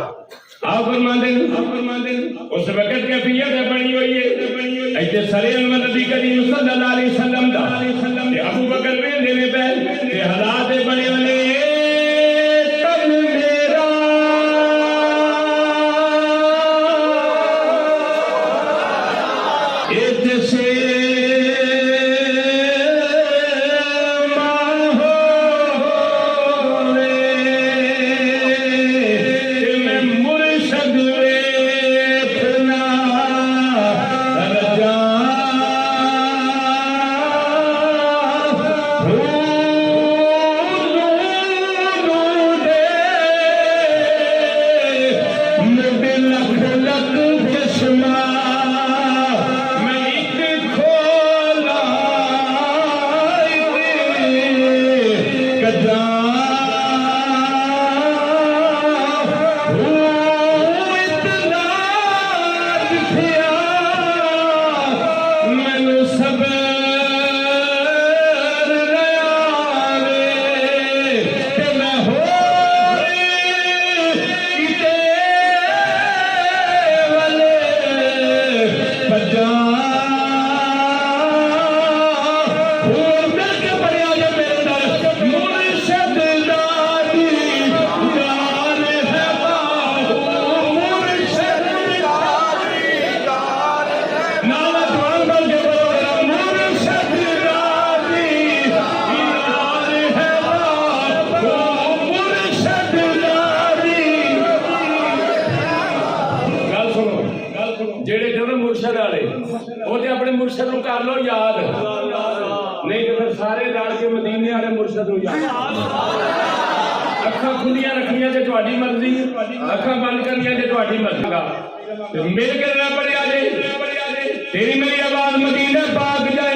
आप फरमाते उस वक्त कैफियत बनी हुई है ऐसे सरे नबी करीम सल्लल्लाहु अलैहि वसल्लम दा ते अबू बकर वेंदे ने पै ते हालात बने ने तन मेरा इतसे जेड़े जो मुर्शद वाले वो अपने मुर्शद को कर लो याद नहीं तो फिर सारे रल के मदीने वाले मुर्शद को याद अखा खुलियां रखनिया जे तुहाडी मर्जी अखा बंद करनिया जे तुहाडी मर्जी मिल के ना पढ़िया जे तेरी मेरी आवाज मदीने पाक जा